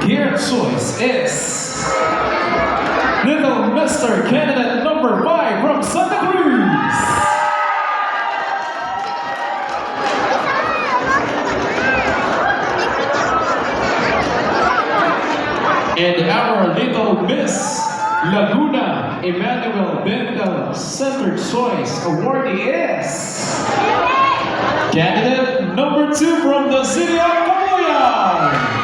Their choice is Little Mr. Candidate number 5 from Santa Cruz. And our Little Miss Laguna Emmanuel Bendel Center Choice awardee is candidate number 2 from the city of Cagayan.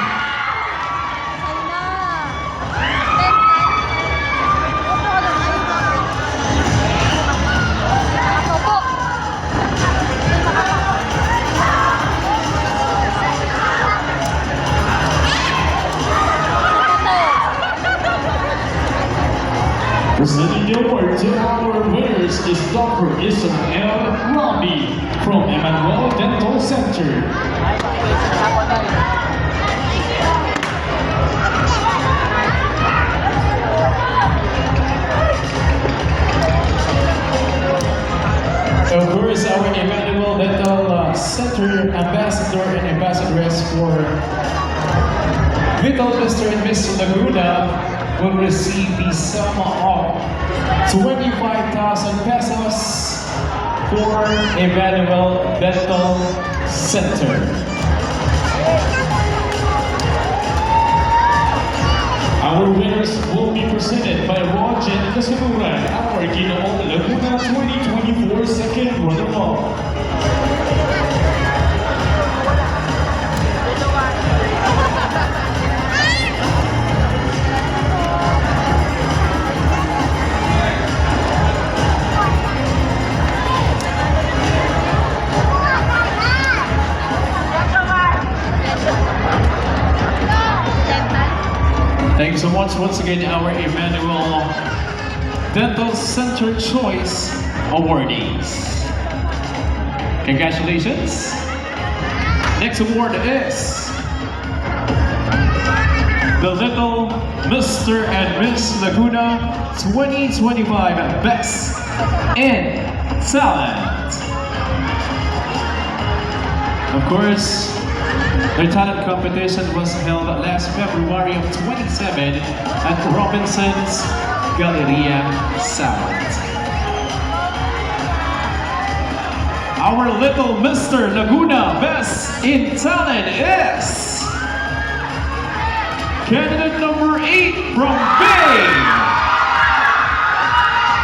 Presenting the award to our winners is Dr. Ismael Robbie from Emmanuel Dental Center. Of course, our Emmanuel Dental Center ambassador and ambassadress for Little Mr. and Miss Laguna will receive the sum of 25,000 pesos for Emmanuel Dental Center. Our winners will be presented by Roger Casamuran, our Ginoong Laguna 2024 second runner-up. Thank you so much once again, our Emmanuel Dental Center Choice awardees. Congratulations. Next award is the Little Mr. and Miss Laguna 2025 Best in Talent. Of course, the talent competition was held last February of 27 at Robinson's Galleria South. Our Little Mr. Laguna Best in Talent is candidate number 8 from Bay.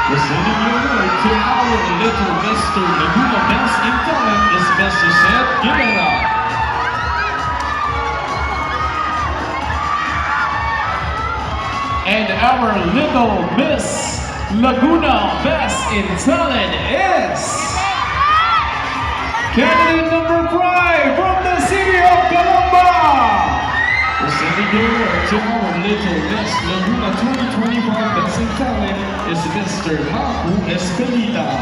Presenting the award to our Little Mr. Laguna Best in Talent is Mr. Seth Guevara. And our Little Miss Laguna Best in Talent is candidate number 5 from the city of Calamba. Presenting the award to our Little Miss Laguna 2025 Best in Talent is Mr. Haku Escalita.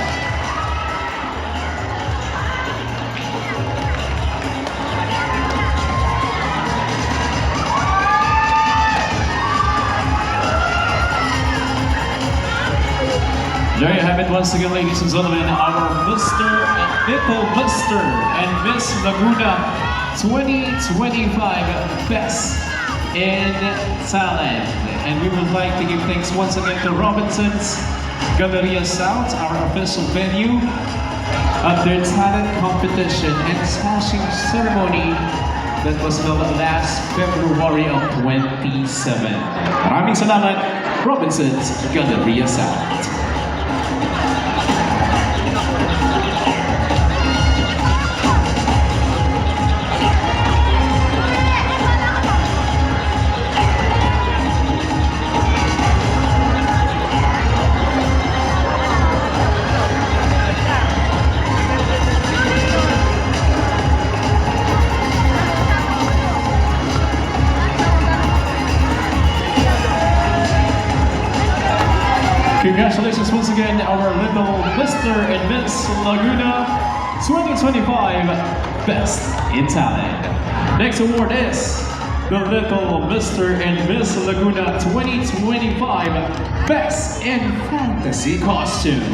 There you have it once again, ladies and gentlemen, our Little Mr. and Miss Laguna 2025 Best in Talent. And we would like to give thanks once again to Robinson's Galleria South, our official venue of their talent competition and smashing ceremony that was held last February of 27. Maraming salamat, Robinson's Galleria South. Congratulations once again, our Little Mr. and Miss Laguna 2025 Best in Talent. Next award is the Little Mr. and Miss Laguna 2025 Best in Fantasy Costume.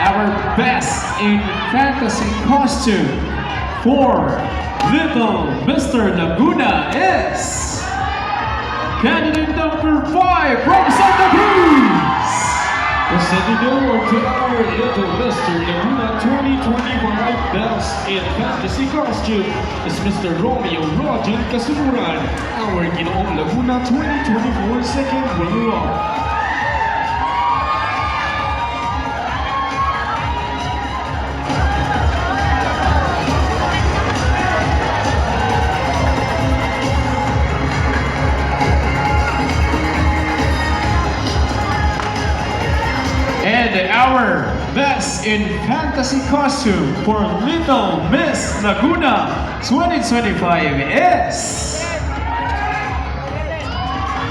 Our Best in Fantasy Costume for Little Mr. Laguna is candidate number 5 from Santa Cruz. Presenting the award to our Little Mr. Laguna 2025 Best in Fantasy Costume is Mr. Romeo Roger Kasuluran, our Ginoong Laguna 2024 second runner-up. And our Best in Fantasy Costume for Little Miss Laguna 2025 is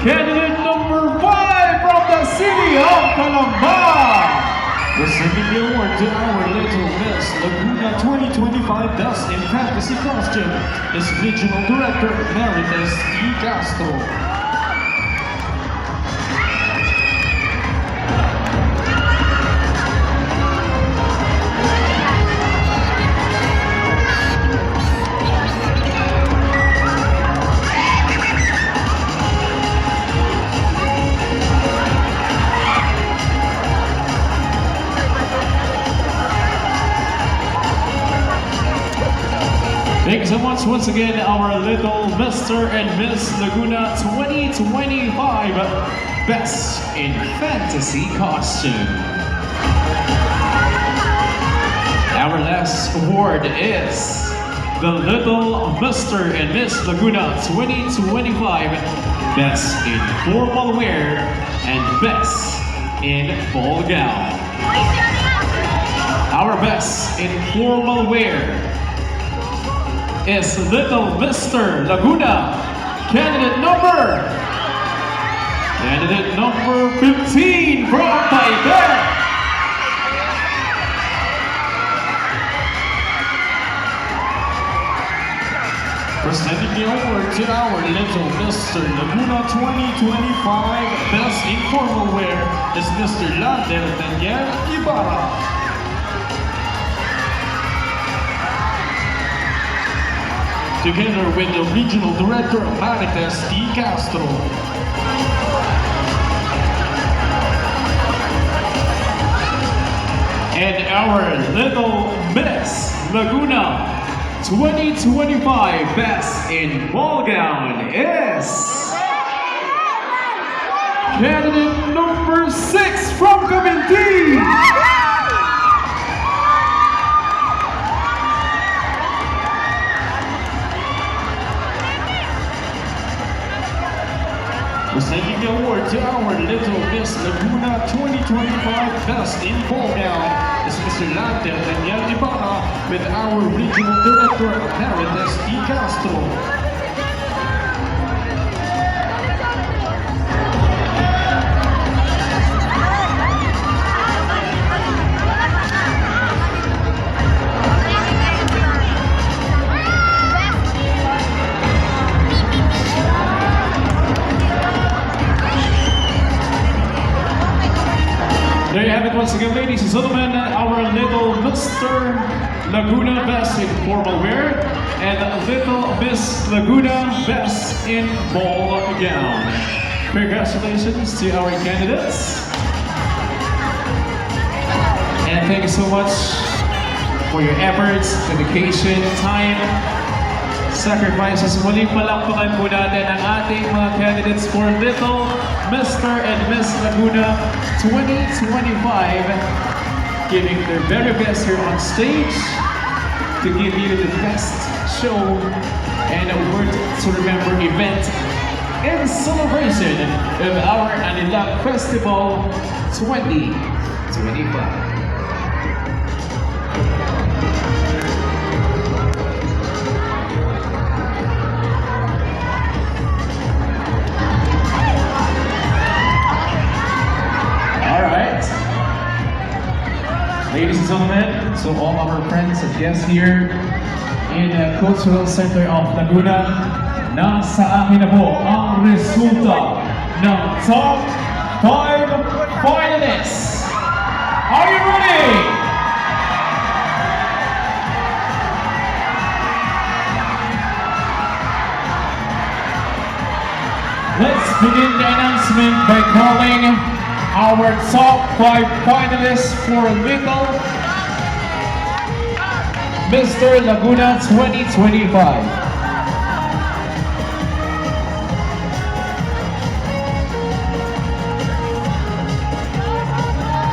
candidate number 5 from the city of Calamba. Presenting the award to our Little Miss Laguna 2025 Best in Fantasy Costume is Regional Director Emeritus D. Castro. Thank you so much once again, our Little Mr. and Miss Laguna 2025 Best in Fantasy Costume. Our last award is the Little Mr. and Miss Laguna 2025 Best in Formal Wear and Best in Ball Gown. Our Best in Formal Wear is Little Mr. Laguna, candidate number 15 from Taipei. Presenting the award to our Little Mr. Laguna 2025 Best Informal Wear is Mr. Landel Daniel Ibarra. Together with the Regional Director Emeritus D. Castro. And our Little Miss Laguna 2025 Best in Ball Gown is candidate number 6 from Cavinti. Presenting the award to our Little Miss Laguna 2025 Best in Ball Gown is Mr. Landel Daniel Ibarra with our Regional Director Emeritus D. Castro. There you have it once again, ladies and gentlemen, our Little Mr. Laguna Best in Formal Wear and Little Miss Laguna Best in Ball Gown. Congratulations to our candidates. And thank you so much for your efforts, dedication, time, sacrifices. Muling palakpakan po natin ang ating mga candidates for Little Mr. and Miss Laguna 2025, giving their very best here on stage to give you the best show and a word to remember event in celebration of our Anilag Festival 2025. Ladies and gentlemen, so all our friends and guests here in the Cultural Center of Laguna, nasa akin na po ang resulta ng top 5 finalists. Are you ready? begin the announcement by calling our top 5 finalists for Little Mr. Laguna 2025.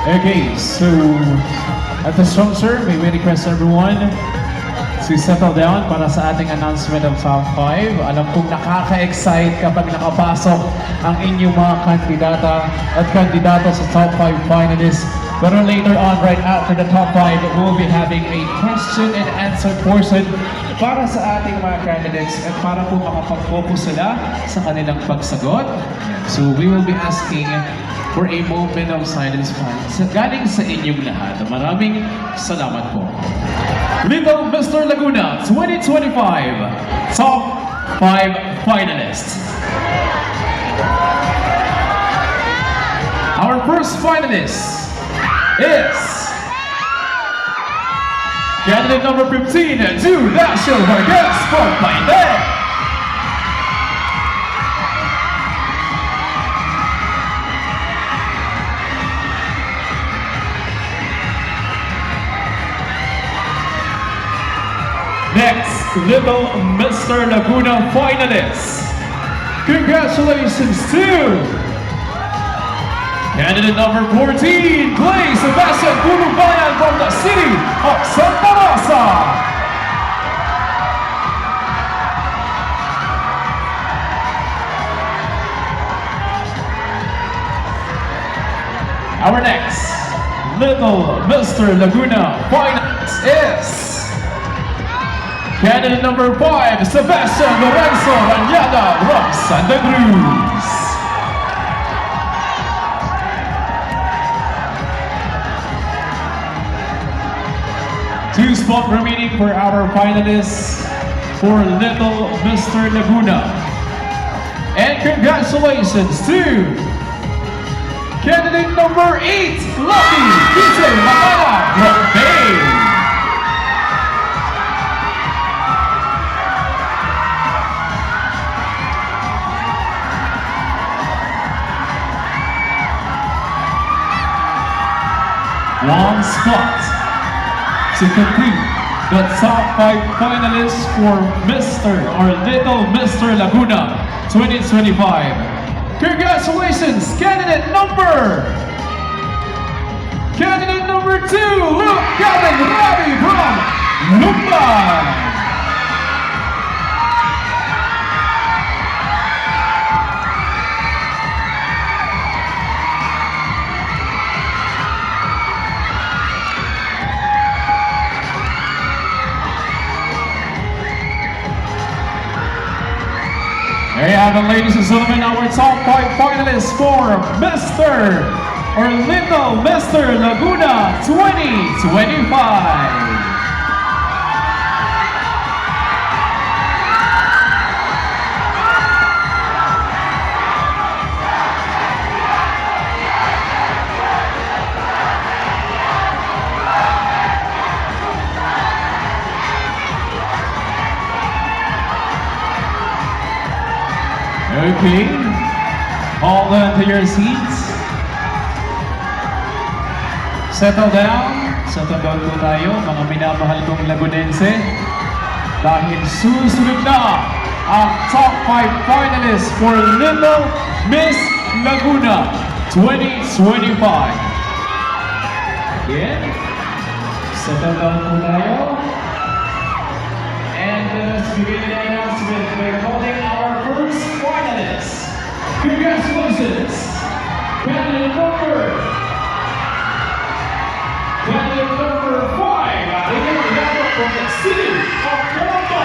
Okay, so at this juncture, may we request everyone to settle down para sa ating announcement of top 5. Alam kong nakaka-excite kapag nakapasok ang inyong mga kandidata at kandidato sa top 5 finalists. Pero later on, right after the top 5, we'll be having a question and answer portion para sa ating mga candidates at para po makapag-focus sila sa kanilang pagsagot. So we will be asking for a moment of silence galing sa inyong lahat. Maraming salamat po. Little Mr. Laguna 2025 Top 5 Finalists. Our first finalist is candidate number 15, Judacio Vargas from Paine. Next, Little Mr. Laguna finalists. Congratulations to candidate number 14, Clay Sebastian Purubayan from the city of Santa Rosa. Our next Little Mr. Laguna finalist is candidate number 5, Sebastian Lorenzo Ranyada from Santa Cruz. Two spots remaining for our finalists for Little Mr. Laguna. And congratulations to candidate number 8, Lucky Kise Makala from Bay. One spot to complete the top 5 finalists for Mr. or Little Mr. Laguna 2025. Congratulations, candidate number 2, Luke Gavin Ravi from Lumban. There you have it, ladies and gentlemen, our top 5 finalists for Mr. or Little Mr. Laguna 2025. Okay, hold on to your seats. Settle down po tayo, mga minamahal kong Lagunense. Dahil susunod na ang top 5 finalists for Little Miss Laguna 2025. Again, settle down po tayo. And let's begin the announcement by calling our first finalist. Congratulations! Candidate number 5, Ayala from the city of Toronto.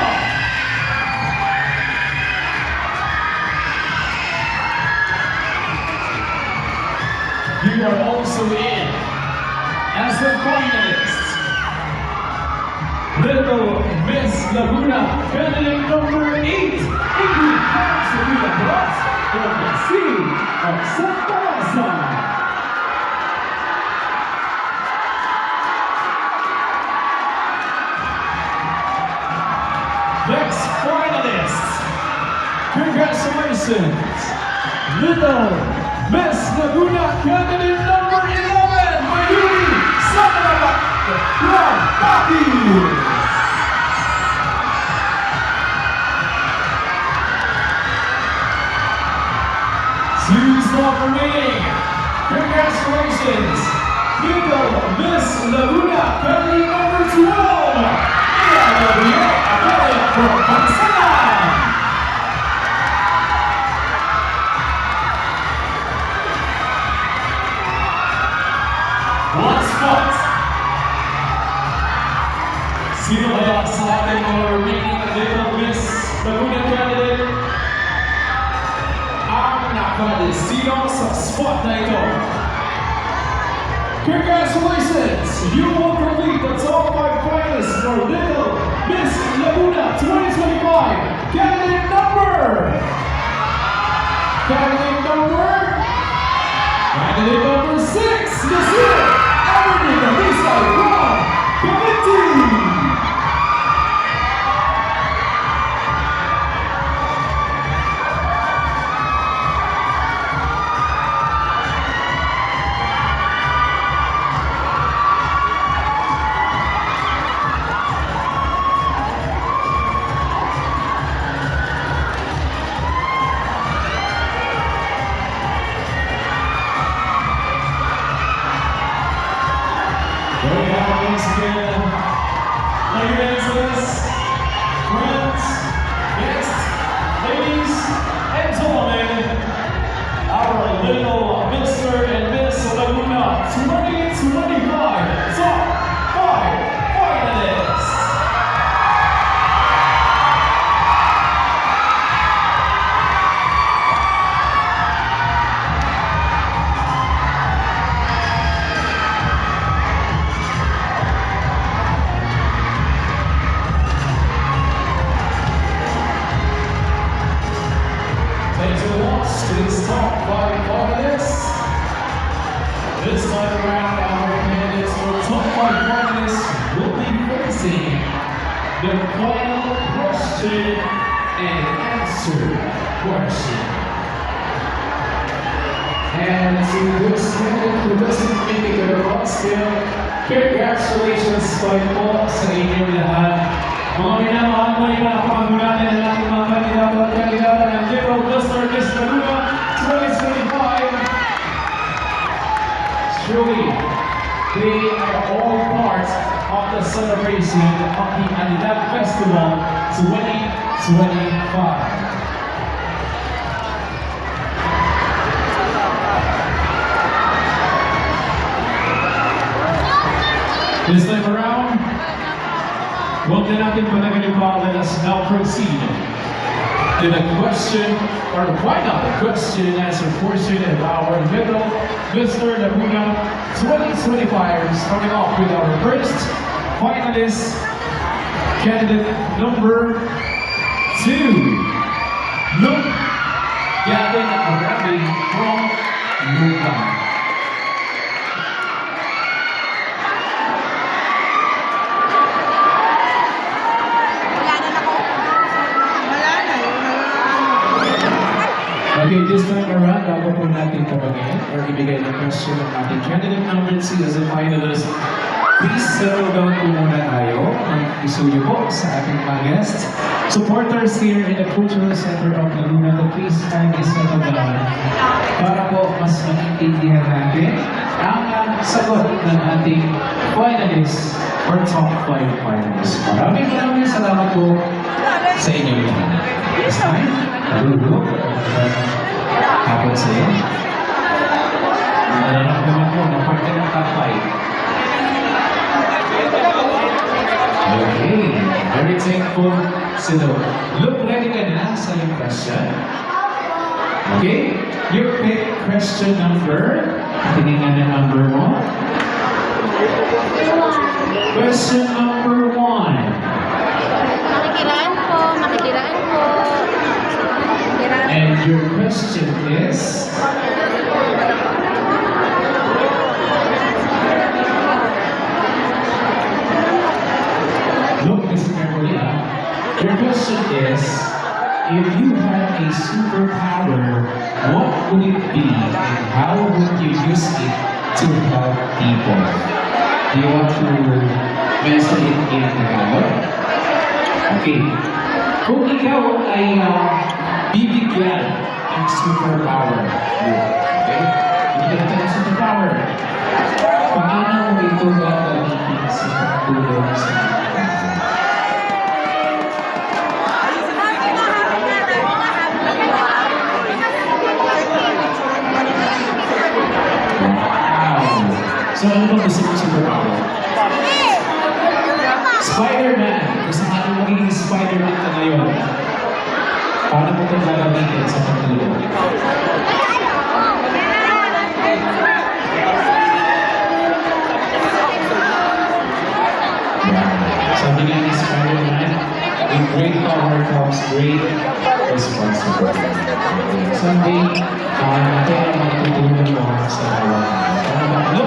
You are also in as a finalist. Little Miss Laguna, candidate number 8, Ingrid Paxavilla Bros from the city of Santa Rosa. Next finalist, congratulations, Little Miss Laguna, candidate number 11, Mayuri Sakarabat from Baguio. Two slots remaining. Congratulations, Little Miss Laguna, candidate number 12, candidate from Bangsalan. One spot. Sino kaya sa ating mga remaining Little Miss Laguna candidate ang nakadesino sa spot na ito? Congratulations! You will complete the top 5 finalists for Little Miss Laguna 2025. Candidate number 6, Miss Everything Lisa from Committee. There we have it once again. Ladies, friends, guests, ladies, and gentlemen, our little Mr. and Miss Laguna 2025 Top 5 Finalists. Thanks for watching to this top 5 finalists. This time around, our candidates for top 5 finalists will be facing the final question and answer question. And to this candidate who doesn't make it to the front still, congratulations po sa inyong lahat. Mga minamahal mo yung nakapangunatin ng ating mga kandidato at kandidata ng Little Mr. Miss Laguna 2025. Truly, they are all part of the celebration of the Alidad Festival 2025. This time around, huwag na natin panagalin pa. Let us now proceed to the question, or final question and answer portion of our Little Mr. Laguna 2025. Starting off with our first finalist, candidate number 2, Luke Gavin Arabi from Luzon. Okay, this time around, bago po natin tabagin or ibigay ng question ng ating candidate number 2 as a finalist, please settle down po muna tayo. Isuyo po sa ating mga guests. Supporters here in the Cultural Center of Laguna, please kindly settle down para po mas maintindihan natin ang sagot ng ating finalists or top 5 finalists. Maraming salamat po sa inyong lahat. This time, Lulu, hapon sa iyo. Nararamdaman ko na parte ng top 5. Okay, very thankful. So, look, ready ka na sa iyong question? Okay, you pick question number. Tingnan na number 1. Question number 1. Makikiraan po. And your question is? Look, listen carefully. Your question is, if you had a superpower, what would it be and how would you use it to help people? Do you want to mention it in Tagalog? Okay. Kung ikaw ay bibigyan ng superpower, okay? Bibigyan ka ng superpower. Paano mo ito gagamitin sa pagtulong sa mga tao? So ano ba gusto mong superpower? Spider-Man. Gusto nga nung magiging Spider-Man ka ngayon. Paano mo itong gagamitin sa pagtulong? Sabi nga ni Spider-Man, with great power comes great responsibility. Someday, natin ang magtutulong mo sa bawat tao.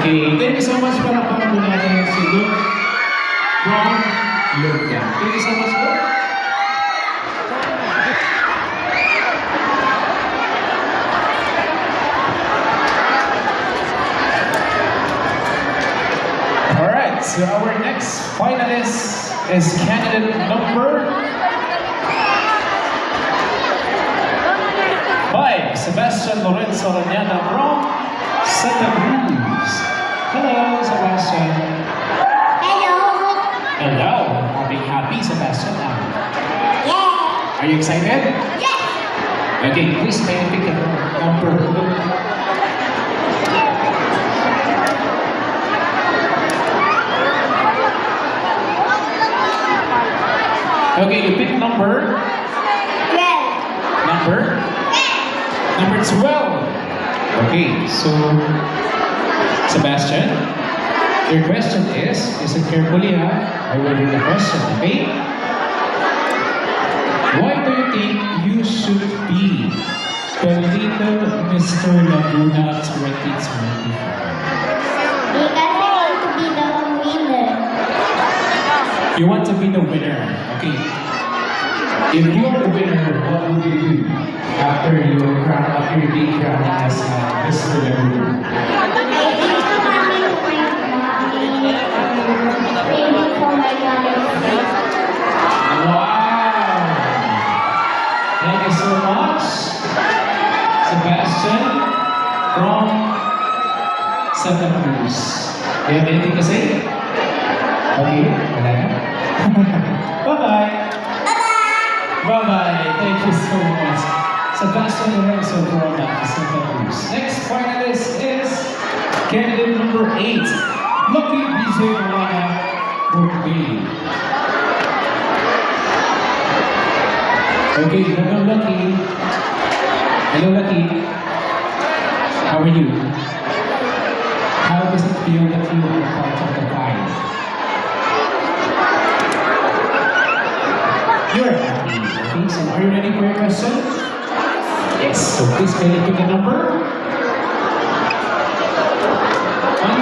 Okay, thank you so much para pangalaman natin si Luke from Luke. Thank you so much po. Alright, so our next finalist is candidate number 5, Sebastian Lorenzo Raniana from Santa Cruz. Hello, Sebastian. Hello. Hello. Happy, Sebastian. Yeah. Are you excited? Yes. Okay, please may I pick a number. Okay, you pick number. 12. Number? Number 12. Okay, so Sebastian, your question is, listen carefully I will read the question, okay? Why do you think you should be the little Mr. Laguna 2025? Because I want to be the winner. You want to be the winner, okay? If you are the winner, what would you do after your crown, after your big crown as Mr. Laguna? I think so happy to bring mommy maybe for my life. Wow! Thank you so much, Sebastian from Santa Cruz. Do you have anything to say? Okay, wala na? Bye-bye! Bye-bye! Thank you so much, Sebastian Lorenzo from Santa Cruz. Next finalist is candidate number 8, Lucky BJ Malana from Bailey. Okay, hello Lucky. Hello Lucky. How are you? How does it feel that you are part of the pie? You're happy. Okay, so are you ready for your question? Yes. So please can you pick a number? 1.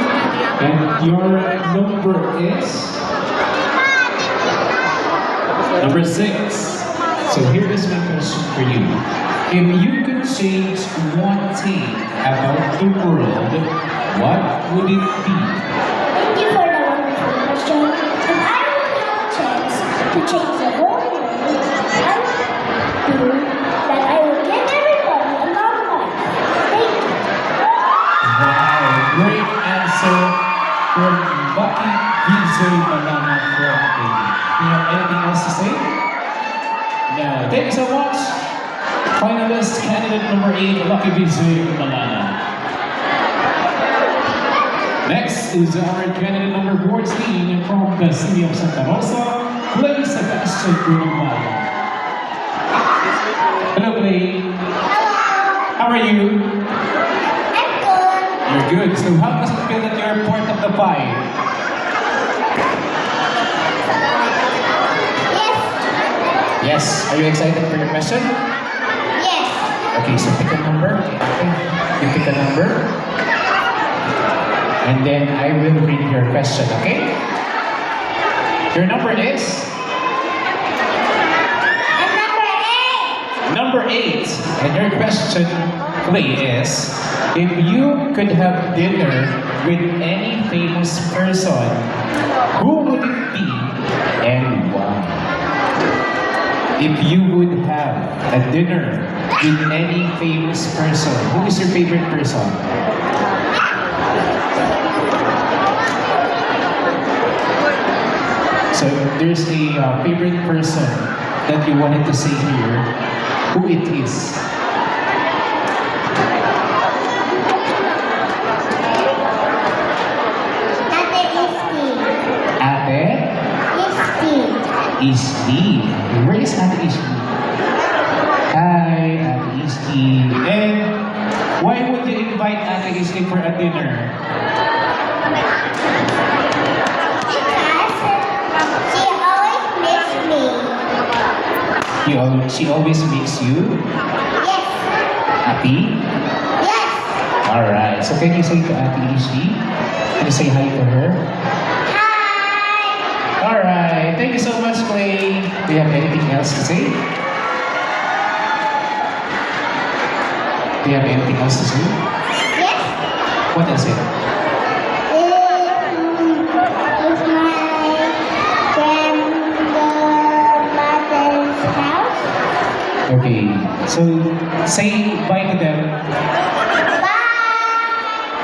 And your number is number 6. So here is my question for you. If you could change one thing about the world, what would it be? Thank you for the wonderful question. If I would have a chance to change the whole world, I would do that I would give everybody a long life. Thank you. Wow, great answer from Lucky BJ Malana from Baby. Do you have anything else to say? No. Thank you so much. Finalist candidate number 8, Lucky BJ Malana. Next is our candidate number 14 from the city of Santa Rosa, Clay Sebastian Brunumalo. Hello, Clay. How are you? I'm good. You're good. So how does it feel that you're part of the pie? Yes. Yes. Are you excited for your question? Yes. Okay, so pick a number. Okay. You pick a number. And then I will read your question, okay? Your number is question, Clay, is if you could have dinner with any famous person, who would it be and why? If you would have a dinner with any famous person, who is your favorite person? So there's a favorite person that you wanted to say here, who it is. Ate Isti. Ate Isti. Where is Ate Isti? Hi, Ate Isti. And why would you invite Ate Isti for a dinner? She always makes you Yes. happy? Yes. Alright, so can you say to Ate Ishi? Can you say hi to her? Hi. Alright, thank you so much, Clay. Do you have anything else to say? Do you have anything else to say? Yes. What is it? It's my grandmother's house. Okay, so say bye to them. Bye.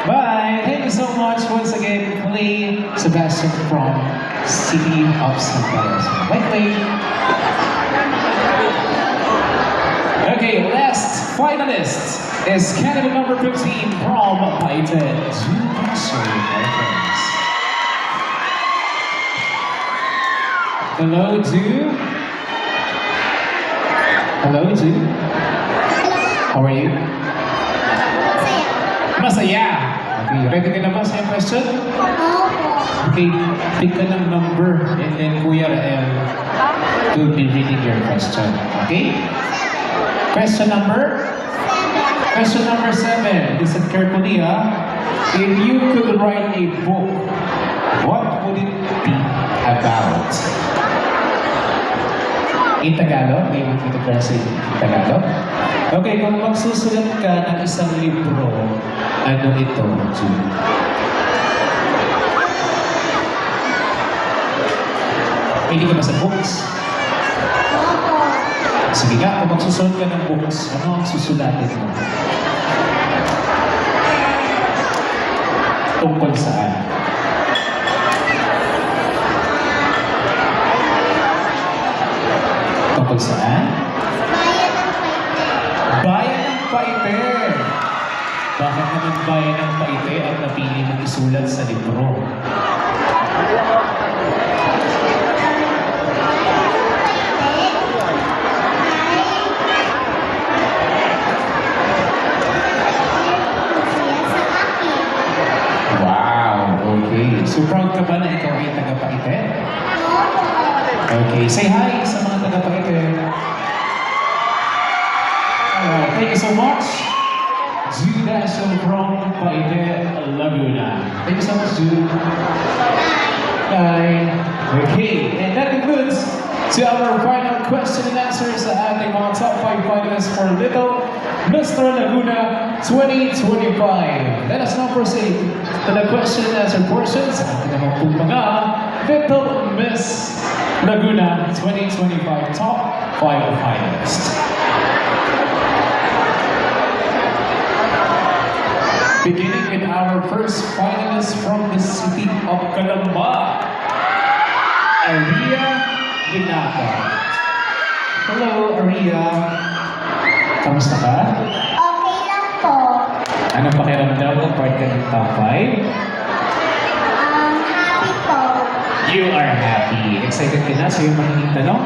Bye! Thank you so much once again, Clay Sebastian from City of Santa Rosa. Bye, Clay! Okay, last finalist is candidate number 15 from Paite. Hello, Ju. Hello, Ju. How are you? Masaya. Okay, ready ka na ba sa iyong question? Okay, pick ka ng number and then Kuya Rael will be reading your question. Okay? Question number 7. Listen carefully, If you could write a book, what would it be about? In Tagalog? May mga kita translate in Tagalog? Okay, kung magsusulat ka ng isang libro, ano ito, June? Hindi ka ba sa books? Sige nga, kung magsusulat ka ng books, ano ang susulatin mo? Tungkol saan? Tungkol saan? Bayan ng Paite. Bakit naman Bayan ng Paite ang napili mong isulat sa libro? Wow, okay. So proud ka ba na ikaw ay taga-Paite? Okay, say hi sa mga taga-Paite. Alright, thank you so much. Judas from Paite, Laguna. Thank you so much, Jude. Bye. Okay, and that concludes to our final question and answer sa ating mga top 5 finalists for Little Mr. Laguna 2025. Let us now proceed to the question and answer portion sa ating naman pong mga Little Miss Laguna 2025 top 5 finalists. Beginning with our first finalist from the city of Calamba, Aria Ginata. Hello, Aria. Kamusta ka? Okay lang po. Anong pakiramdam mo part ka ng top 5? Happy po. You are happy. Excited ka na sa iyong magiging tanong?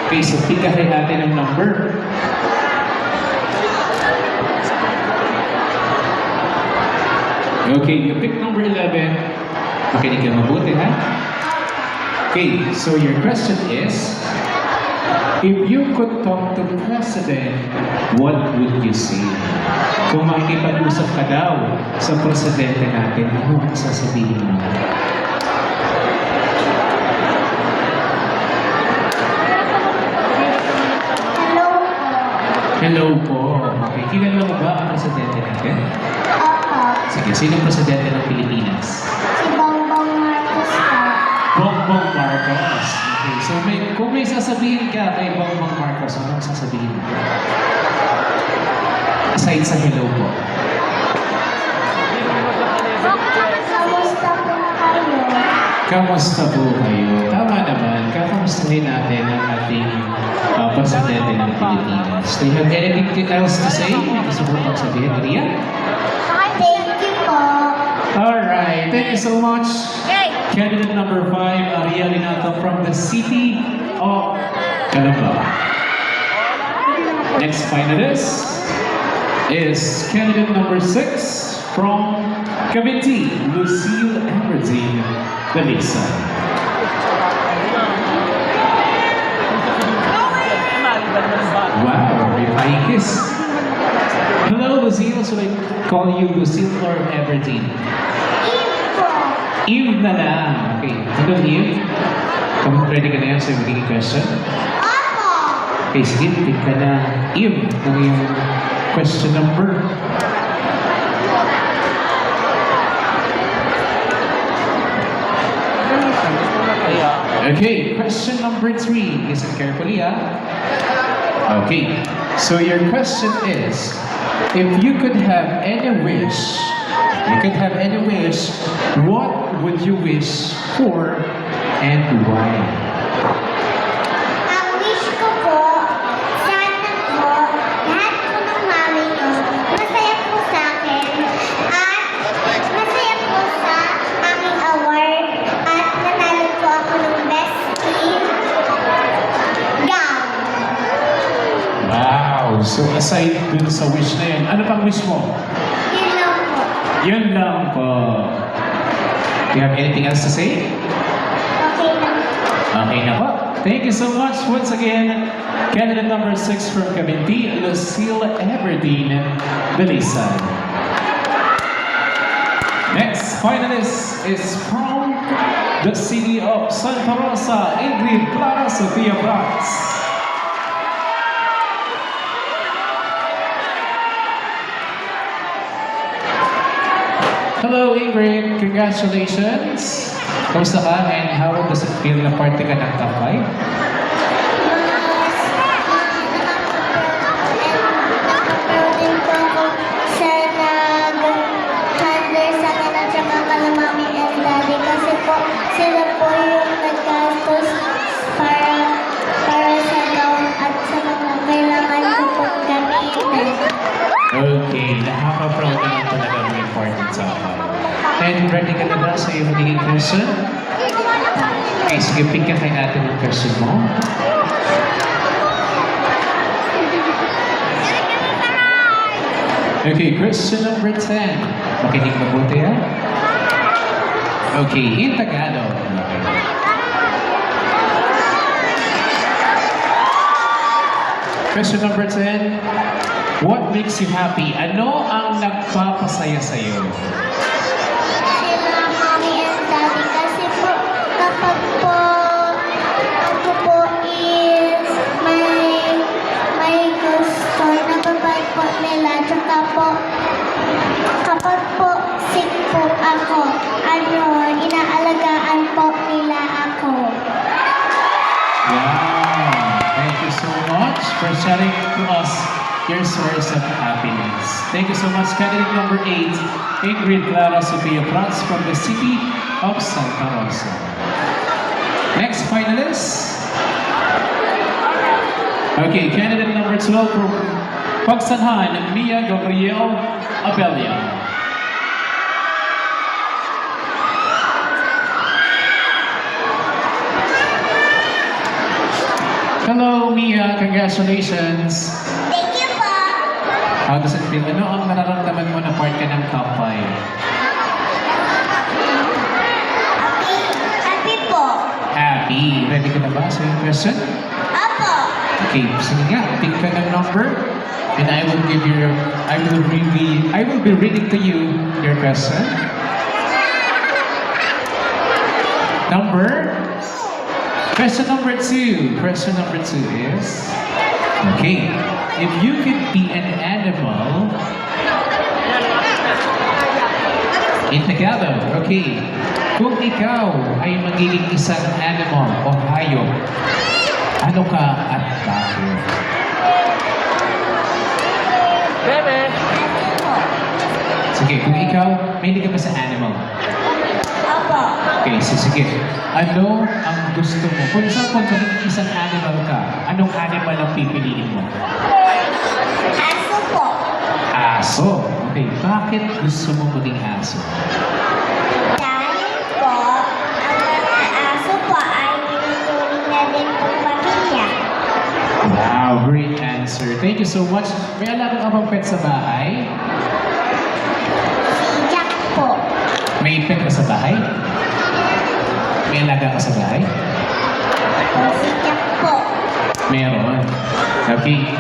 Okay, so pick ka rin natin ng number. Okay, you pick number 11. Makinig ka mabuti, ha? Okay, so your question is, if you could talk to President, what would you say? Kung makikipag-usap ka daw sa presidente natin, ano ang sasabihin mo? Hello po. Hello po. kilala mo ba ang presidente natin? Opo. Sige, sino ang presidente ng Pilipinas? Si Bongbong Marcos po. Bongbong Marcos. Okay, so kung may sasabihin ka kay Bongbong Marcos, anong sasabihin mo? Aside sa hello po. Kamusta po kayo? Kamusta po kayo? Tama naman, kakamustahin natin ang ating presidente ng Pilipinas. Do you have anything else to say? May gusto mo pang sabihin, Maria? Thank you po. Alright, thank you so much. Candidate number 5, Aria Linato from the city of Calamba. Next finalist is candidate number 6 from Cavite, Lucille Aberdeen Belisa. Wow, may paikis. Hello, Lucille. Should I call you Lucille or Aberdeen? Info. Eve na lang. Okay. Hello, Eve. Ready ka na yan sa magiging question? Opo. Okay, sige. Pick ka na. Eve, ng iyong question number. Okay, question number 3. Listen carefully, Okay, so your question is, if you could have any wish, what would you wish for and why? Ang wish ko po, sana po, lahat po ng mami ko, masaya po sa akin, at masaya po sa aking award, at nanalo po ako ng best team gown. Wow, so aside dun sa wish na yan, ano pang wish mo? Yun lang po. Yun lang po. Do you have anything else to say? Okay lang. Okay na po. Thank you so much once again. Candidate number 6 from Cavite, Lucille Aberdeen Belisa. Next finalist is from the city of Santa Rosa, Ingrid Clara Sofia Prats. Hello Ingrid, congratulations! Kamusta ka and how does it feel na parte ka ng top 5? Nakaproud din po ako sa nag-handler sa akin at saka kala mami and daddy kasi po sila po yung naggastos para sa gown at sa mga kailangan ko po gamitin. Okay, nakaka-proud naman talaga ang important sa akin. And ready ka na ba sa iyong magiging question? Okay, sige, pick ka kayo natin ang question mo. Okay, question number 10. Makinig mabuti ha? Okay, in Tagalog. Okay. Question number 10. What makes you happy? Ano ang nagpapasaya sa'yo? Sila mami and daddy kasi po kapag po ako po is may gusto nababay po nila tsaka po kapag po sick po ako inaalagaan po nila ako. Wow! Thank you so much for sharing to us your source of happiness. Thank you so much, candidate number 8, Ingrid Clara Sofia Prats from the city of Santa Rosa. Next finalist. Okay, candidate number 12 from Pagsanhan, Mia Gabriel Abelia. Hello, Mia. Congratulations. Thank you po. How does it feel? Ano ang nararamdaman mo na part ka ng top 5? Happy po. Happy. Ready ka na ba sa yung question? Apo. Okay, sige nga. Pick ka ng number. And I will be reading to you your question. Question number 2. Question number 2 is, Okay. If you could be an animal in Tagalog, okay. Kung ikaw ay magiging isang animal o hayop, ano ka at bakit? Sige, kung ikaw, may ka ba sa animal? Opo. Okay, so sige. Ano ang gusto mo? Kung example, magiging isang animal ka, anong animal ang pipiliin mo? Aso po. Aso. Okay, bakit gusto mo maging aso? Dahil po, ang mga aso po ay tinuturing na din pong pamilya. Wow, great answer. Thank you so much. May alaga ka bang pet sa bahay? Si Jack po. May pet ka sa bahay? May alaga ka sa bahay? Si Jack po. Meron. Okay.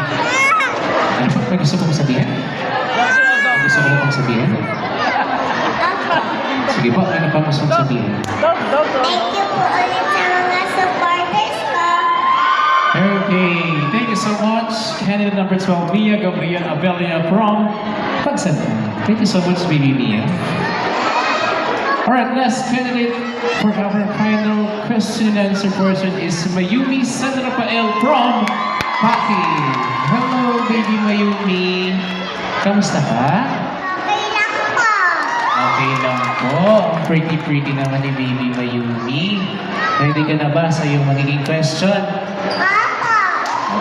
Ano pa? May gusto mo kong sabihin? May gusto mo kong sabihin? Opo. Sige po, ano pa gusto mong sabihin? Thank you po ulit sa mga supporters ko. Okay, thank you so much. Candidate number 12, Mia Gabriel Abelia from Pagsantan. Thank you so much, baby Mia. Alright, last candidate for our final question and answer portion is Mayumi San Rafael from Paki. Hello, baby Mayumi. Kamusta ka? Okay lang po. Okay lang po. Pretty naman ni baby Mayumi. Ready ka na ba sa iyong magiging question? Opo.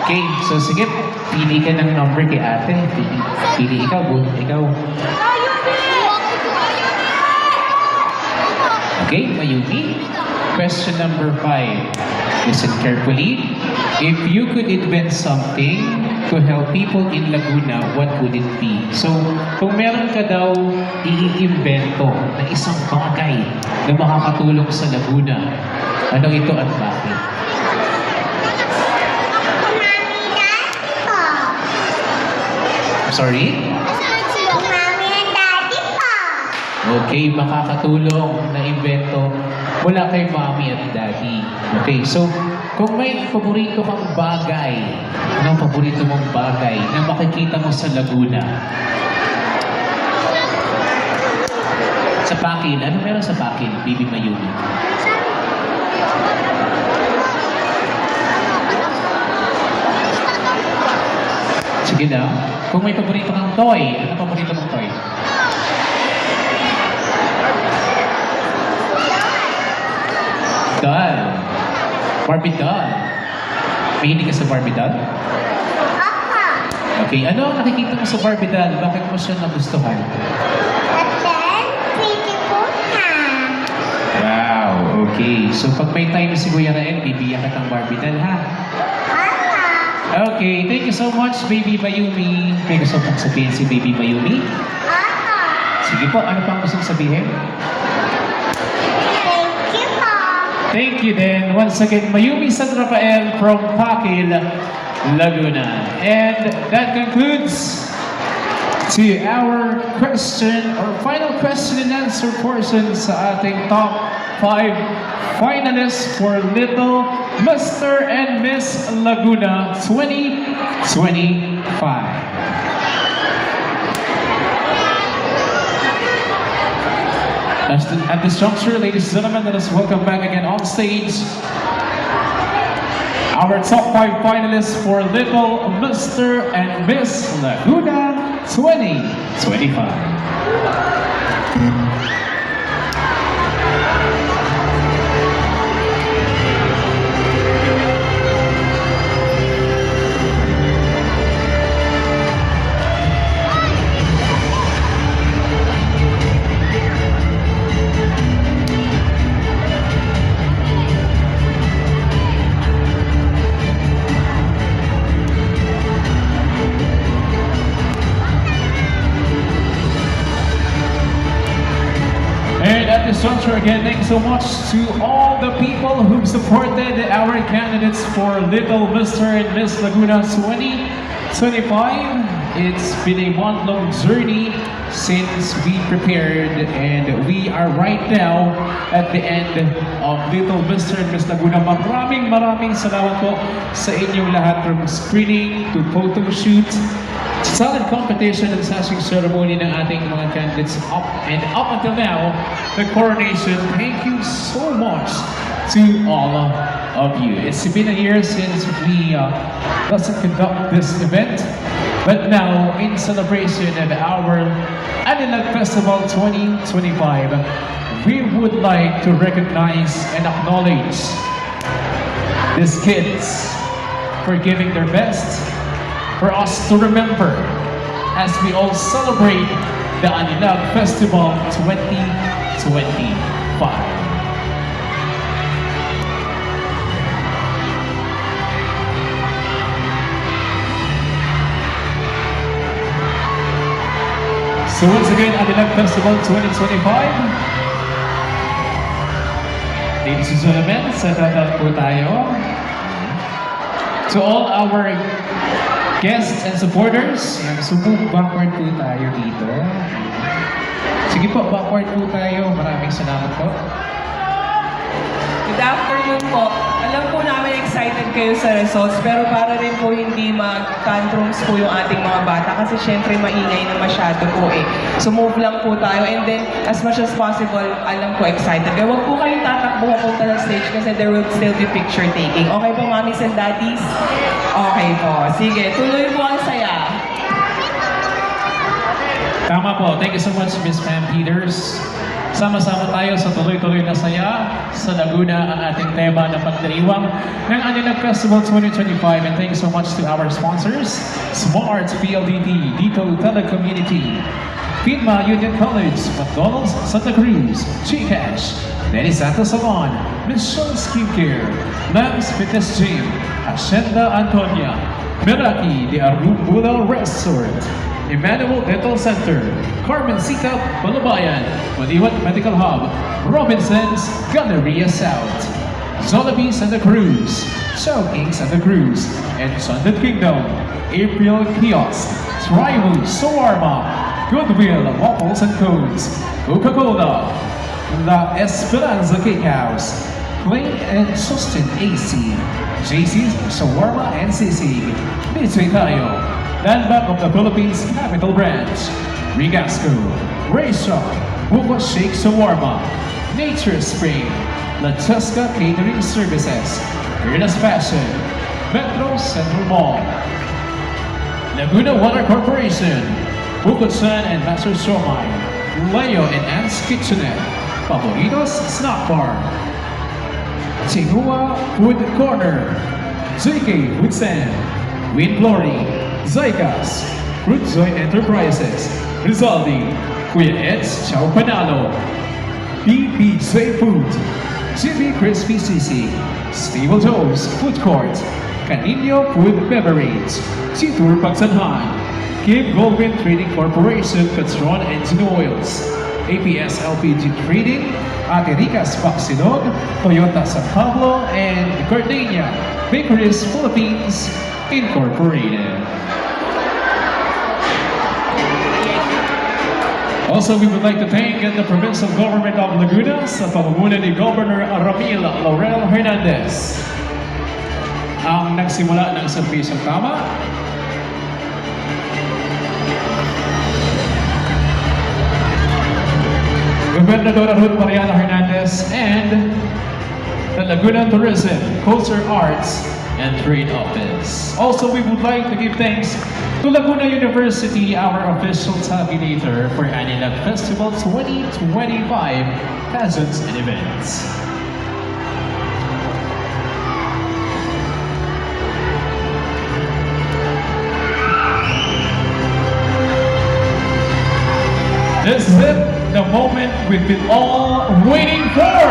Okay, so sige, pili ka ng number kay ate. Pili ikaw, Bun. Ikaw. Okay, Mayumi. Question number 5. Listen carefully. If you could invent something to help people in Laguna, what would it be? So, kung meron ka daw i-invento na isang bagay na makakatulong sa Laguna, ano ito at bakit? Mami, daddy po. Sorry? Mami and daddy po. Okay, makakatulong na invento mula kay mommy at daddy. Okay, so kung may paborito kang bagay, anong paborito mong bagay na makikita mo sa Laguna? Sa Pakil, ano meron sa Pakil, Bibi Mayumi? Sige na, kung may paborito kang toy, ano paborito mong toy? Doll. Barbie doll. Mahilig ka sa Barbie doll? Opo. Okay, ano ang nakikita mo sa Barbie doll? Bakit mo siya nagustuhan? At then, pretty po na. Wow, okay. So pag may time si Kuya Rael, bibigyan ka ng Barbie doll, ha? Opo. Okay, thank you so much, Baby Mayumi. May gusto pong sabihin si Baby Mayumi? Opo. Sige po, ano pang gusto sabihin? Thank you po. Thank you then. Once again, Mayumi San Rafael from Pakil, Laguna. And that concludes to our question or final question and answer portion sa ating top 5 finalists for Little Mr. and Miss Laguna 2025. At this juncture, ladies and gentlemen, let us welcome back again on stage our top 5 finalists for Little Mr. and Miss Laguna 2025. And at this juncture again, thanks so much to all the people who've supported our candidates for Little Mr. and Miss Laguna 2025. It's been a month-long journey since we prepared and we are right now at the end of Little Mr. and Miss Laguna. Maraming salamat po sa inyong lahat from screening to photo shoot, solid competition and sashing ceremony ng ating mga candidates up until now, the coronation. Thank you so much to all of you. It's been a year since we doesn't conduct this event, but now in celebration of our Anilag Festival 2025, we would like to recognize and acknowledge these kids for giving their best for us to remember as we all celebrate the Anilag Festival 2025. So once again, Anilag Festival 2025. Ladies and gentlemen, set up po tayo. To all our guests and supporters, backward po tayo dito. Sige po, backward po tayo. Maraming salamat po. Good afternoon po. Alam po namin excited kayo sa results, pero para rin po hindi mag-tantrums po yung ating mga bata kasi syempre maingay na masyado po eh. So move lang po tayo and then as much as possible, alam ko excited kayo. Huwag po kayong tatakbo papunta ng stage kasi there will still be picture taking. Okay po, mommies and daddies? Okay po. Sige, tuloy po ang saya. Tama po. Thank you so much, Miss Pam Peters. Sama-sama tayo sa tuloy-tuloy na saya sa Laguna, ang ating tema na pagdiriwang ng Anilag Festival 2025. And thank you so much to our sponsors, Smart PLDT, Dito Telecommunity, Pinma Union College, McDonald's Santa Cruz, Gcash, Denny Santa Salon, Mission Skincare, Lamb's Fitness Gym, Hacienda Antonia, Meraki de Arubula Resort, Emmanuel Dental Center, Carmencita Balabayan, Maliwat Medical Hub, Robinson's Galleria South, Jollibee Santa Cruz, Chowking Santa Cruz, and Sundet Kingdom, April Kiosk, Tribu Shawarma, Goodwill Waffles and Cones, Coca-Cola, La Esperanza Cake House, Plain and Sustin AC, JC's Shawarma and Sisig, Midway Tayo, Landmark of the Philippines Capital Branch, Rigasco, Ray Shop, Buko Shake Shawarma, Nature Spring, La Chesca Catering Services, Ernest Fashion, Metro Central Mall, Laguna Water Corporation, Bukod-san and Master Shomai, Leo and Anne's Kitchenette, Favoritos Snack Bar, Chinua Food Corner, JK Food Stand, Win Glory, Zykas, Fruit Joy Enterprises, Rizaldi, Kuya Ed's Chow Panalo, BBJ Food, GB Crispy CC, Stable Joe's Food Court, Canino Food Beverage, Chitur Pagsanhan, Cape Goldwyn Trading Corporation, Petron Engine Oils, APS LPG Trading, Ate Rica's Paxinog, Toyota San Pablo, and Gardenia Bakeries Philippines Incorporated. Also, we would like to thank the Provincial Government of Laguna sa pamumuno ni Governor Ramil Laurel Hernandez ang nagsimula ng serbisyong tama. Gobernador Ruth Mariana Hernandez and the Laguna Tourism, Culture, Arts, and Trade Office. Also, we would like to give thanks to Laguna University, our official tabulator for Anilag Festival 2025 pageants and events. This is it, the moment we've been all waiting for.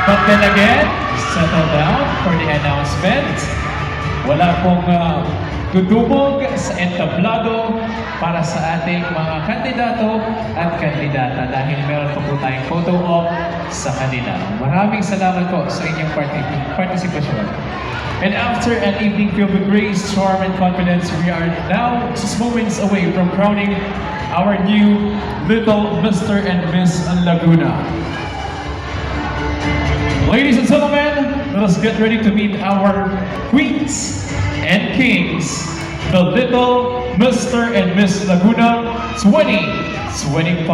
But then again, settle down for the announcement. Wala pong magdudumog sa entablado para sa ating mga kandidato at kandidata dahil meron pa po tayong photo op sa kanila. Maraming salamat po sa inyong partisipasyon. And after an evening filled with grace, charm, and confidence, we are now just moments away from crowning our new little Mr. and Miss Laguna. Ladies and gentlemen, let us get ready to meet our queens and kings, the little Mr. and Miss Laguna 2025.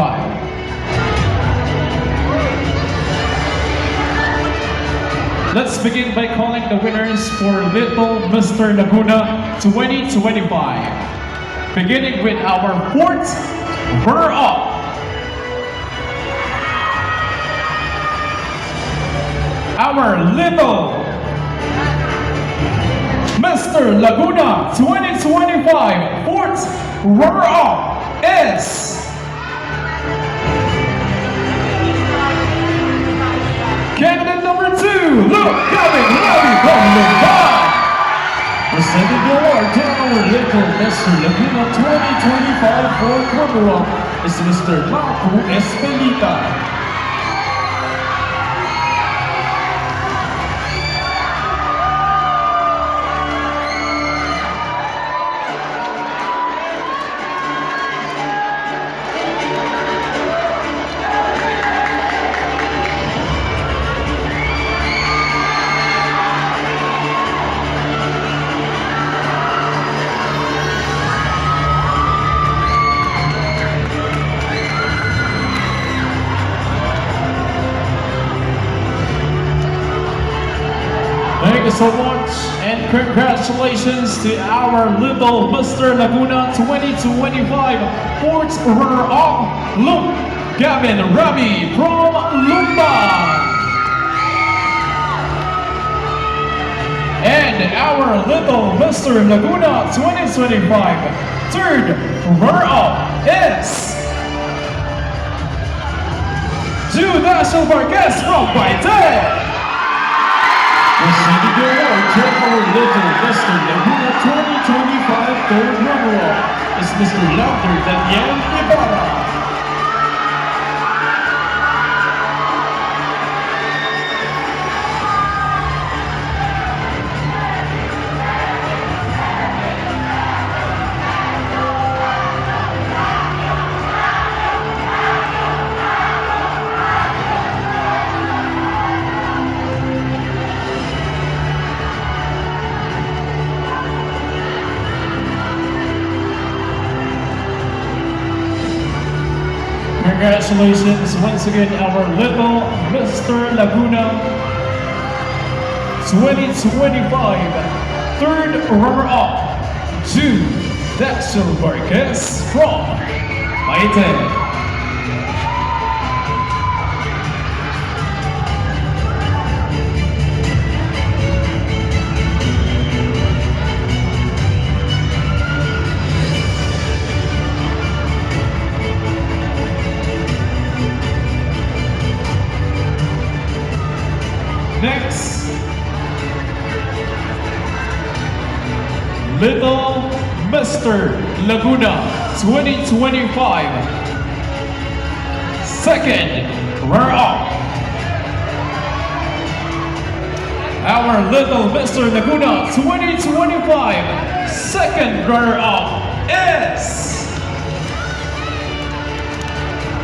Let's begin by calling the winners for Little Mr. Laguna 2025. Beginning with our fourth runner-up. Our Little Mr. Laguna 2025 fourth runner-up is candidate number 2, Luke Gavin Ravi from Lumban. Presenting the award to our Little Mr. Laguna 2025 fourth runner-up is Mr. Marco Espelita. Thank you so much, and congratulations to our Little Mr. Laguna 2025 fourth runner-up, Luke Gavin Ravi from Lumban. And our Little Mr. Laguna 2025 third runner-up is Judas Vargas from Baite. Receiving the award to our Little Mr. Laguna 2025 third runner-up is Mr. Lauder Daniel Ibarra. Congratulations once again, our Little Mr. Laguna 2025 third runner-up, Jude Daxel Vargas from Paite. Next, Little Mr. Laguna 2025 second runner-up. Our Little Mr. Laguna 2025 second runner-up is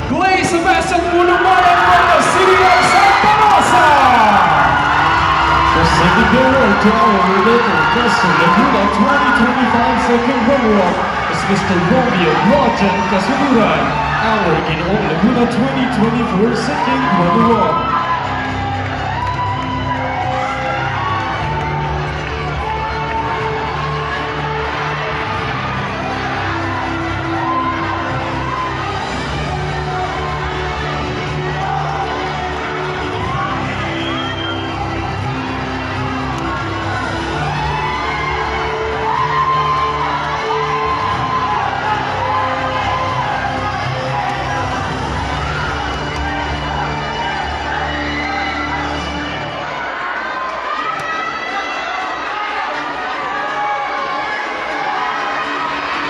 Clay Sebastian Pulumayan from the city of Santa Rosa. Presenting the award to our Little Mr. Laguna 2025 second runner-up is Mr. Romeo Roger Casuburan, our Ginoong Laguna 2024 second runner-up.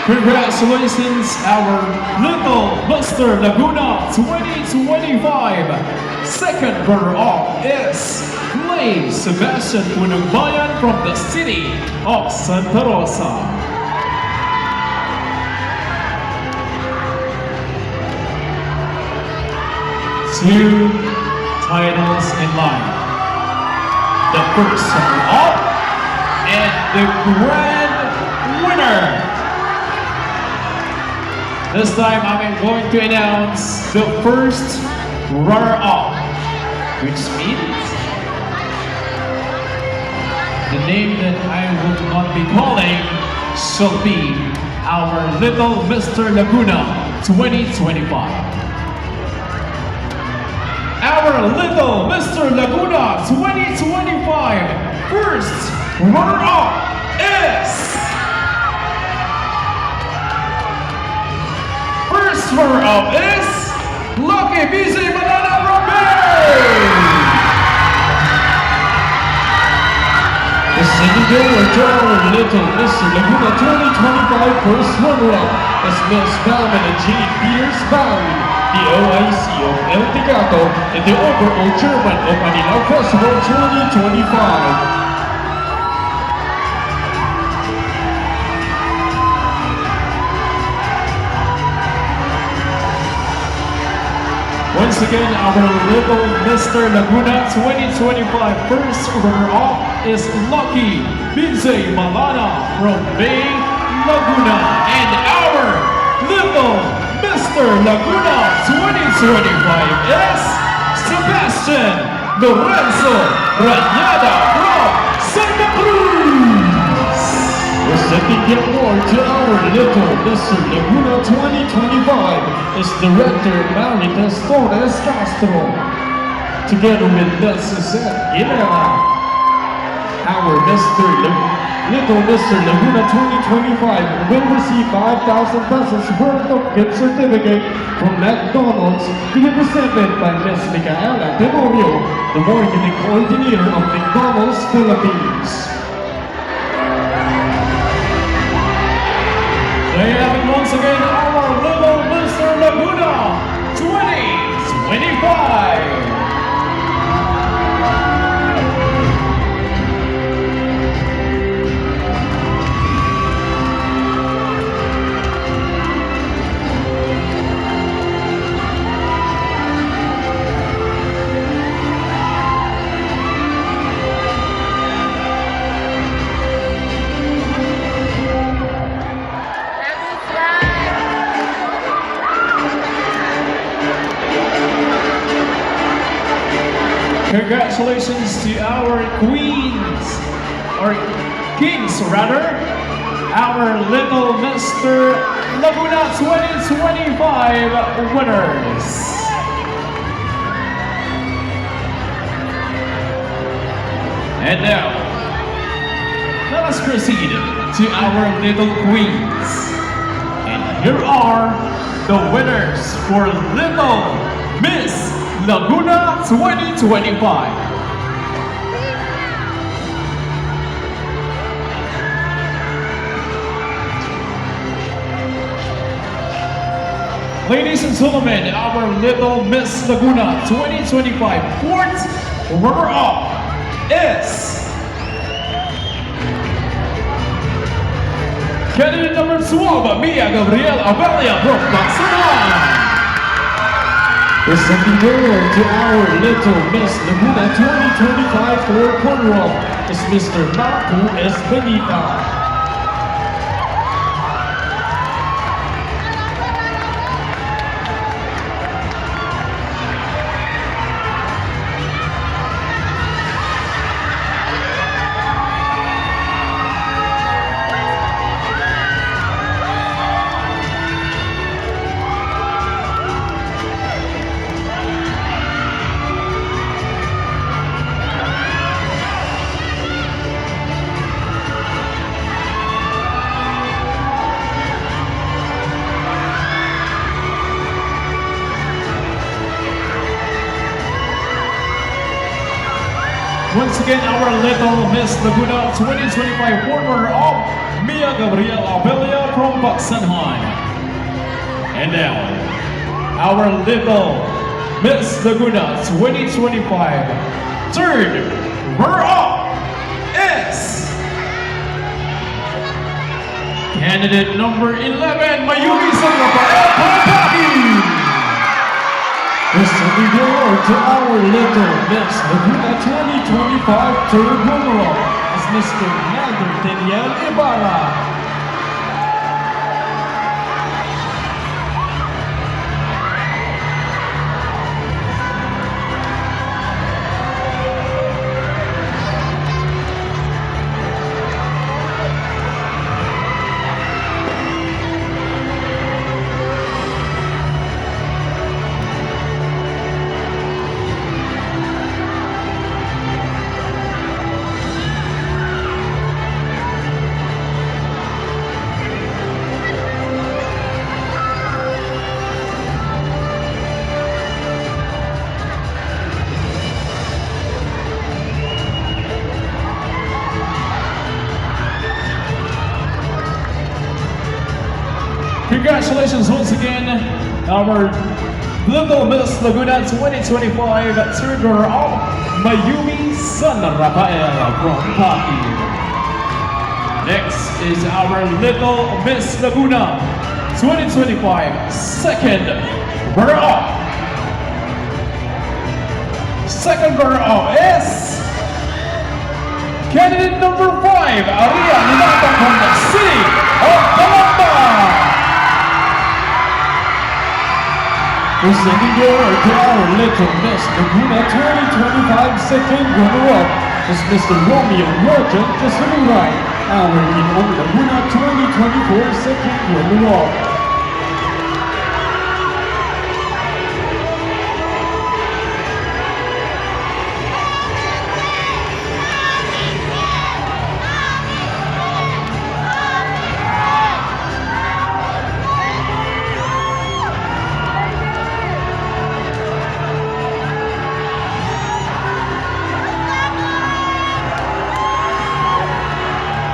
Congratulations, our little Mr. Laguna 2025. Second runner-up is Clay Sebastian Punugbayan from the city of Santa Rosa. Two titles in line. The first runner-up and the grand winner. This time I'm going to announce the first runner-up, which means the name that I will not be calling shall be our little Mr. Laguna 2025. Our little Mr. Laguna 2025 first runner-up is... First runner-up is Lucky BJ Malana Robin! The second winner to our little Mr. Laguna 2025 first runner-up is Miss Valmina Jane Peters Valley, the OIC of El Tegato and the overall chairman of Manila Festival 2025. Once again, our little Mr. Laguna 2025 first runner-up is Lucky BJ Malana from Bay Laguna. And our little Mr. Laguna 2025 is Sebastian Lorenzo Rayada from Santa Cruz. Presenting the award to our little Mr. Laguna 2025 is Director Marites Torres Castro, together with Suzette Guilera. Our little Mr. Laguna 2025 will receive 5,000 pesos worth of gift certificate from McDonald's, to be presented by Ms. Micaela Tenorio, the marketing coordinator of McDonald's Philippines. There you have it once again, our little Mr. Laguna 2025. Congratulations to our queens, or kings rather, our little Mr. Laguna 2025 winners. And now, let us proceed to our little queens. And here are the winners for Little Miss Laguna 2025. Ladies and gentlemen, our little Miss Laguna 2025 fourth runner-up is candidate number 12, Mia Gabriel Abelia from Bangsalan. Presenting the award to our little Miss Laguna 2025 fourth runner-up is Mr. Marco Espenita. Once again, our Little Miss Laguna 2025 runner-up, Mia Gabriel Abelia from Baksanhan. And now, our Little Miss Laguna 2025 third runner-up is candidate number 11, Mayumi San Rafael Pampaki. Let's send the award to our Little Miss Laguna 2025 third runner-up as Mr. Nader Daniel Ibarra. Congratulations once again, our Little Miss Laguna 2025 third runner-up, Mayumi San Rafael from Paki. Next is our Little Miss Laguna 2025 second runner-up. Second runner-up is candidate number 5, Aria Ninata from the city of Calamba. Presenting the award to our Little Miss Laguna 2025 second runner-up is Mr. Romeo Roger Casururay, our Ginoong Laguna 2024 second runner-up.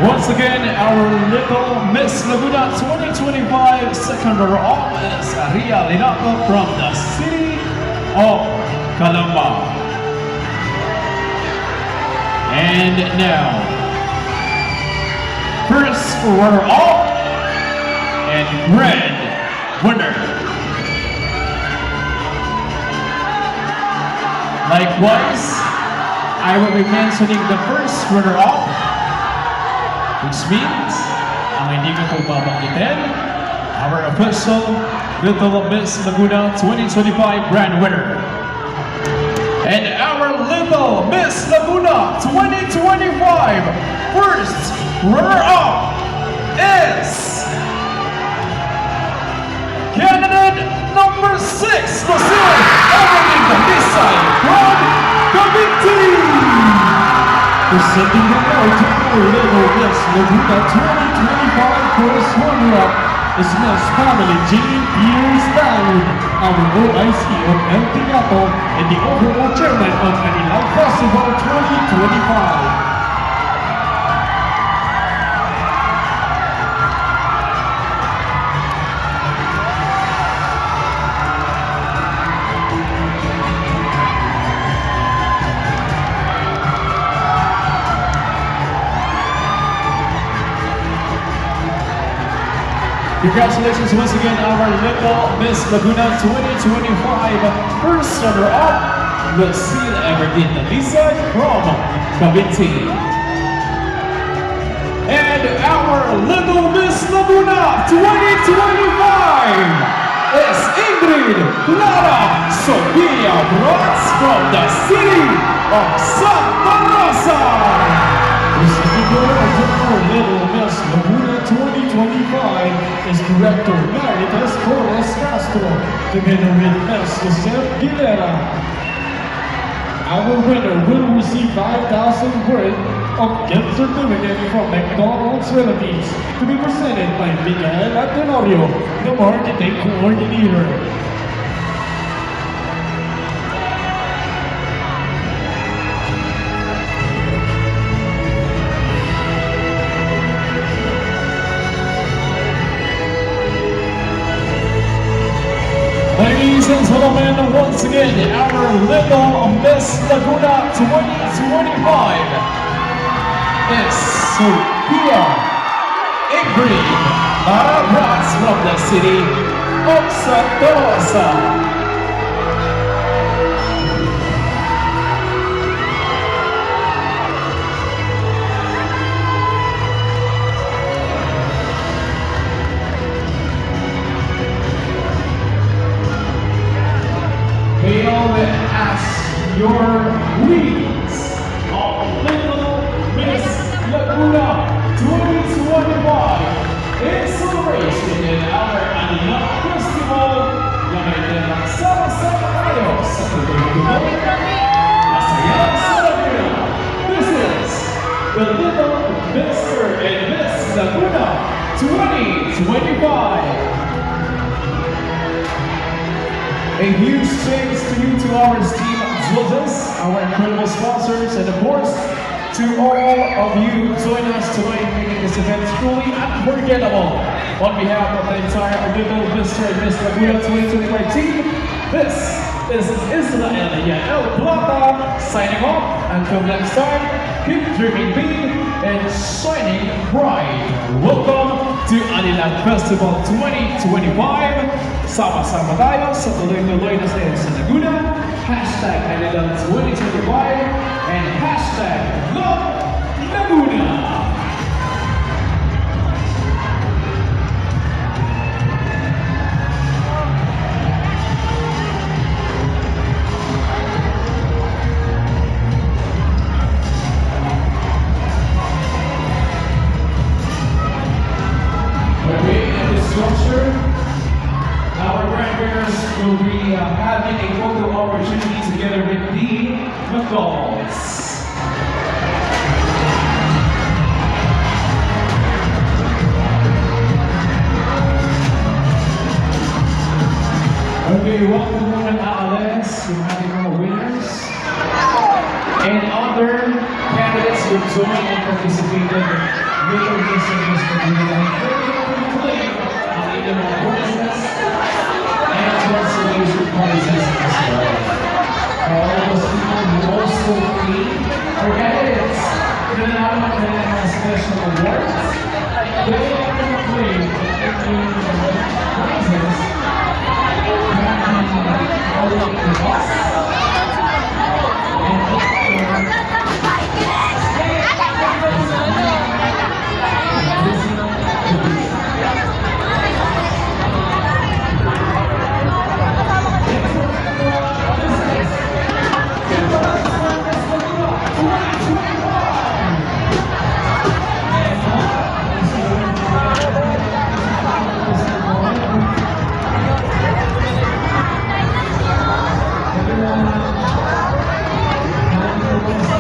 Once again, our Little Miss Laguna 2025 second runner-up is Aria Linaco from the city of Calamba. And now, first runner-up and grand winner. Likewise, I will be mentioning the first runner-up, which means, ang hindi ko po babanggitin, our official Little Miss Laguna 2025 grand winner. And our Little Miss Laguna 2025 first runner-up is candidate number 6, Lucille Evelyn Dalisay from Cavite. Presenting the award to our Little Miss Laguna 2025 first runner-up is Miss Family Jane Pierce Dowd, our OIC of El Tinato and the overall chairman of Manila Festival 2025. Congratulations once again, our Little Miss Laguna 2025 first runner-up, Lucille Everdeen Dalisay from Cavite. And our Little Miss Laguna 2025 is Ingrid Clara Sofia Bratz from the city of Santa Rosa. Presenting the award to our Little Miss Laguna 2025 is Director Emeritus Torres Castro, together with Miss Joseph Guilera. Our winner will receive 5,000 worth of gift certificate from McDonald's Philippines to be presented by Miguel Tenorio, the marketing coordinator. And once again, our little Miss Laguna 2025 is Sophia Ingrid Marabras from the city of Santa Rosa. May I ask your greetings of Little Miss Laguna 2025 in celebration in our Anila Festival na may dalang sama-sama tayo sa tuloy-tuloy masaya sa Laguna. This is the Little Mr. and Miss Laguna 2025. A huge thanks to you, to our esteemed judges, our incredible sponsors, and of course, to all of you joining us tonight, making this event truly unforgettable. On behalf of the entire Little Mr. and Miss Laguna 2025 team, this is Israel Yael Plata signing off. Until next time, keep dreaming big and shining bright. Welcome to Anila Festival 2025. Sama-sama tayo sa tuloy-tuloy na saya sa Laguna. Hashtag Anila 2025 and hashtag Love Laguna. Structure. Our grandparents will be having a photo opportunity together with the McDonald's. Okay, welcome to mga aalales, yung ating mga winners, and other candidates who joined and participated in Little Miss and Miss Laguna. In our business and consolation prizes as well. All those people who also came for candidates in our special awards, they are claimed prizes all of the us and